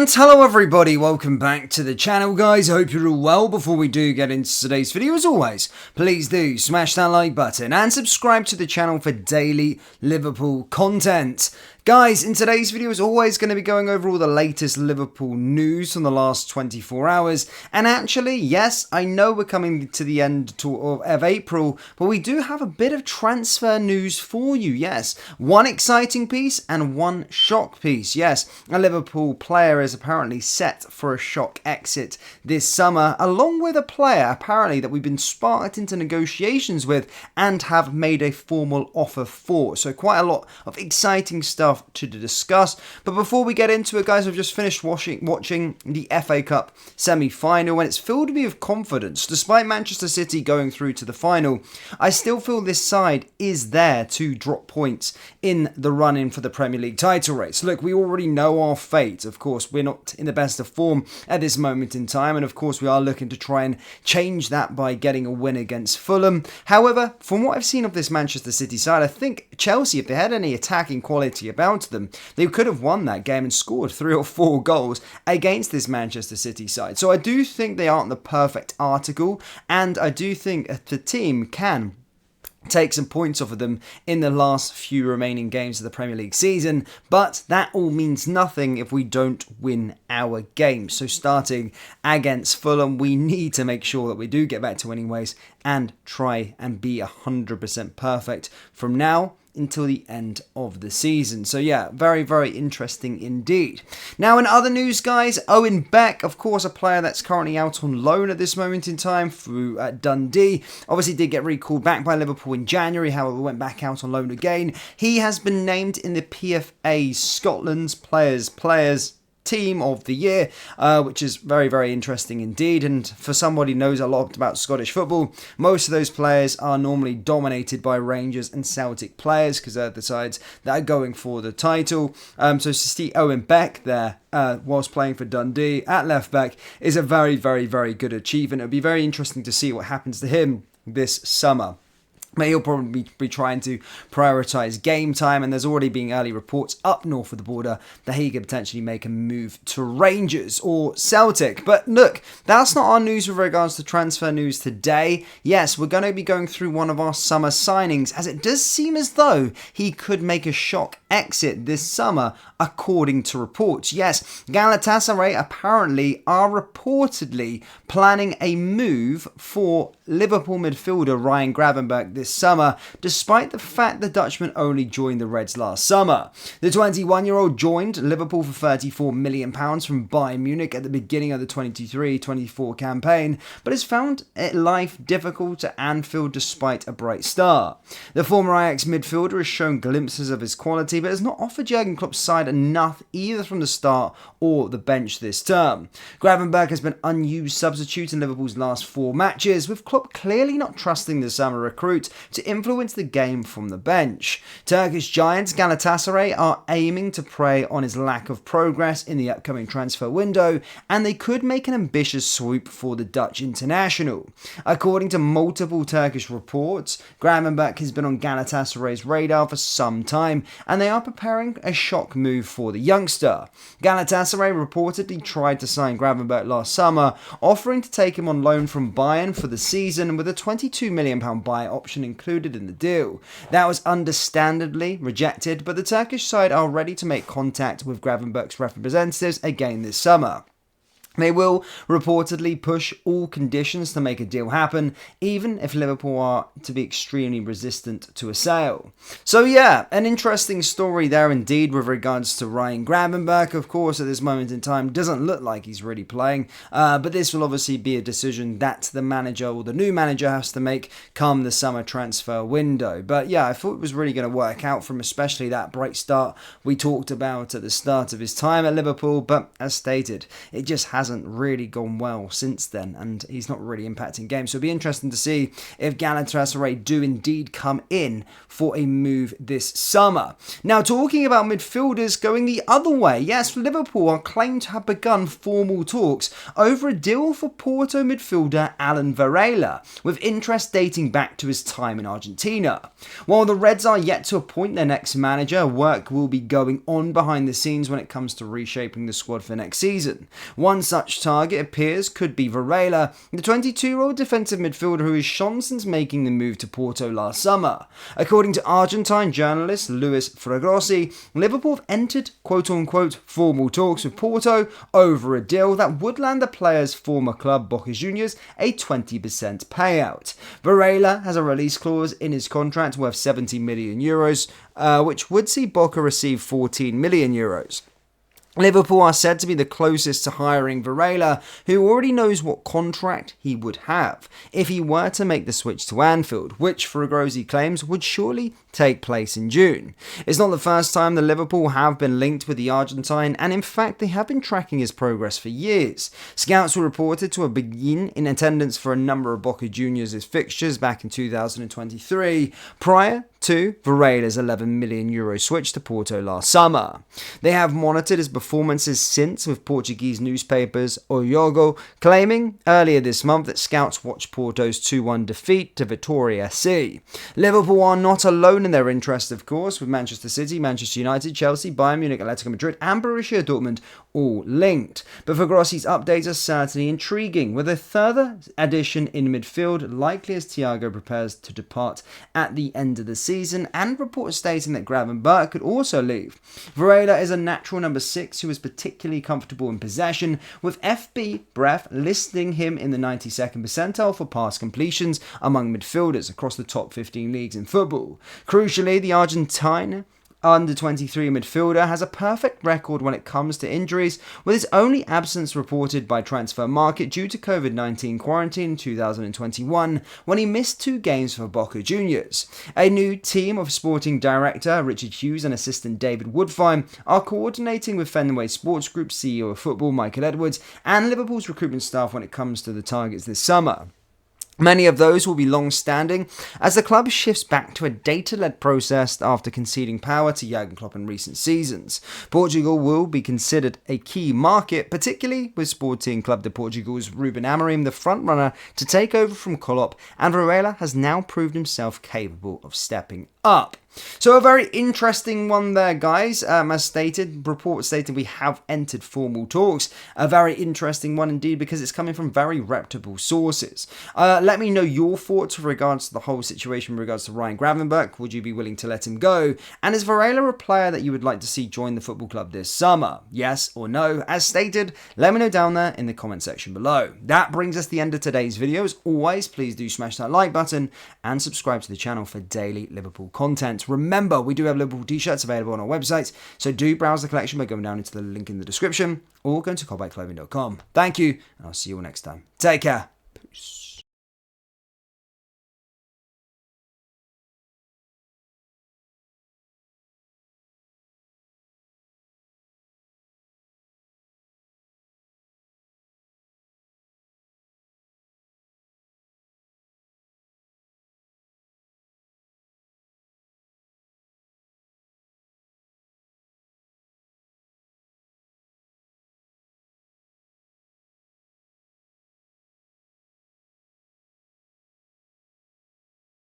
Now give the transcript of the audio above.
And hello everybody, welcome back to the channel guys, I hope you're all well. Before we do get into today's video, as always, please do smash that like button and subscribe to the channel for daily Liverpool content. Guys, in today's video, as always, going to be going over all the latest Liverpool news from the last 24 hours. And actually, yes, I know we're coming to the end of April, but we do have a bit of transfer news for you, yes. One exciting piece and one shock piece, yes. A Liverpool player is apparently set for a shock exit this summer, along with a player, apparently, that we've been sparked into negotiations with and have made a formal offer for. So quite a lot of exciting stuff to discuss. But before we get into it, guys, I've just finished watching the FA Cup semi-final, and it's filled me with confidence. Despite Manchester City going through to the final, I still feel this side is there to drop points in the run-in for the Premier League title race. Look, we already know our fate. Of course, we're not in the best of form at this moment in time, and of course, we are looking to try and change that by getting a win against Fulham. However, from what I've seen of this Manchester City side, I think Chelsea, if they had any attacking quality about them, they could have won that game and scored 3 or 4 goals against this Manchester City side. So I do think they aren't the perfect article, and I do think the team can take some points off of them in the last few remaining games of the Premier League season, but that all means nothing if we don't win our games. So starting against Fulham, we need to make sure that we do get back to winning ways and try and be 100% perfect from now until the end of the season. So yeah, very, very interesting indeed. Now in other news, guys, Owen Beck, of course, a player that's currently out on loan at this moment in time through Dundee. Obviously did get recalled back by Liverpool in January, however went back out on loan again. He has been named in the PFA Scotland's Players Team of the Year, which is very, very interesting indeed. And for somebody who knows a lot about Scottish football, most of those players are normally dominated by Rangers and Celtic players because they're the sides that are going for the title. So to see Owen Beck there whilst playing for Dundee at left back is a very, very, very good achievement. It'll be very interesting to see what happens to him this summer. But he'll probably be trying to prioritise game time, and there's already been early reports up north of the border that he could potentially make a move to Rangers or Celtic. But look, that's not our news with regards to transfer news today. Yes, we're going to be going through one of our summer signings, as it does seem as though he could make a shock exit this summer, according to reports. Yes, Galatasaray apparently are reportedly planning a move for Liverpool midfielder Ryan Gravenberch this summer, despite the fact the Dutchman only joined the Reds last summer. The 21-year-old joined Liverpool for £34 million from Bayern Munich at the beginning of the 23-24 campaign, but has found life difficult at Anfield despite a bright start. The former Ajax midfielder has shown glimpses of his quality, but has not offered Jurgen Klopp's side enough either from the start or the bench this term. Gravenberch has been unused substitute in Liverpool's last 4 matches, with Klopp clearly not trusting the summer recruit to influence the game from the bench. Turkish giants Galatasaray are aiming to prey on his lack of progress in the upcoming transfer window, and they could make an ambitious swoop for the Dutch international. According to multiple Turkish reports, Gravenberch has been on Galatasaray's radar for some time, and they are preparing a shock move for the youngster. Galatasaray reportedly tried to sign Gravenberch last summer, offering to take him on loan from Bayern for the season with a £22 million buy option included in the deal. That was understandably rejected, but the Turkish side are ready to make contact with Gravenberch's representatives again this summer. They will reportedly push all conditions to make a deal happen, even if Liverpool are to be extremely resistant to a sale. So yeah, an interesting story there indeed with regards to Ryan Gravenberch. Of course, at this moment in time, doesn't look like he's really playing, but this will obviously be a decision that the manager or the new manager has to make come the summer transfer window. But yeah, I thought it was really going to work out from especially that bright start we talked about at the start of his time at Liverpool, but as stated, it just hasn't hasn't really gone well since then, and he's not really impacting games. So it'll be interesting to see if Galatasaray do indeed come in for a move this summer. Now, talking about midfielders going the other way, yes, Liverpool are claimed to have begun formal talks over a deal for Porto midfielder Alan Varela, with interest dating back to his time in Argentina. While the Reds are yet to appoint their next manager, work will be going on behind the scenes when it comes to reshaping the squad for next season. One such target appears could be Varela, the 22-year-old defensive midfielder who has shone since making the move to Porto last summer. According to Argentine journalist Luis Fragrossi, Liverpool have entered quote-unquote formal talks with Porto over a deal that would land the player's former club Boca Juniors a 20% payout. Varela has a release clause in his contract worth €70 million, which would see Boca receive €14 million. Liverpool are said to be the closest to hiring Varela, who already knows what contract he would have if he were to make the switch to Anfield, which Fragrossi claims would surely take place in June. It's not the first time that Liverpool have been linked with the Argentine, and in fact they have been tracking his progress for years. Scouts were reported to have been in attendance for a number of Boca Juniors' fixtures back in 2023, prior to Varela's €11 million switch to Porto last summer. They have monitored his performances since, with Portuguese newspapers O Jogo claiming earlier this month that scouts watched Porto's 2-1 defeat to Vitória SC. Liverpool are not alone in their interest, of course, with Manchester City, Manchester United, Chelsea, Bayern Munich, Atletico Madrid and Borussia Dortmund all linked. But Fragrossi's updates are certainly intriguing, with a further addition in midfield likely as Thiago prepares to depart at the end of the season, and reports stating that Gravenberch could also leave. Varela is a natural number 6 who is particularly comfortable in possession, with FB Bref listing him in the 92nd percentile for pass completions among midfielders across the top 15 leagues in football. Crucially, the Argentine under-23 midfielder has a perfect record when it comes to injuries, with his only absence reported by Transfer Market due to COVID-19 quarantine in 2021 when he missed 2 games for Boca Juniors. A new team of sporting director Richard Hughes and assistant David Woodfine are coordinating with Fenway Sports Group CEO of football Michael Edwards and Liverpool's recruitment staff when it comes to the targets this summer. Many of those will be long-standing as the club shifts back to a data-led process after conceding power to Jurgen Klopp in recent seasons. Portugal will be considered a key market, particularly with Sporting Club de Portugal's Ruben Amorim the front-runner to take over from Klopp, and Varela has now proved himself capable of stepping up. So a very interesting one there, guys. As stated, reports stating we have entered formal talks. A very interesting one indeed, because it's coming from very reputable sources. Let me know your thoughts with regards to the whole situation, with regards to Ryan Gravenberch. Would you be willing to let him go? And is Varela a player that you would like to see join the football club this summer? Yes or no? As stated, let me know down there in the comment section below. That brings us to the end of today's video. As always, please do smash that like button and subscribe to the channel for daily Liverpool content. Remember, we do have Liverpool t-shirts available on our website, so do browse the collection by going down into the link in the description or going to coldbyclothing.com. Thank you, and I'll see you all next time. Take care. Peace.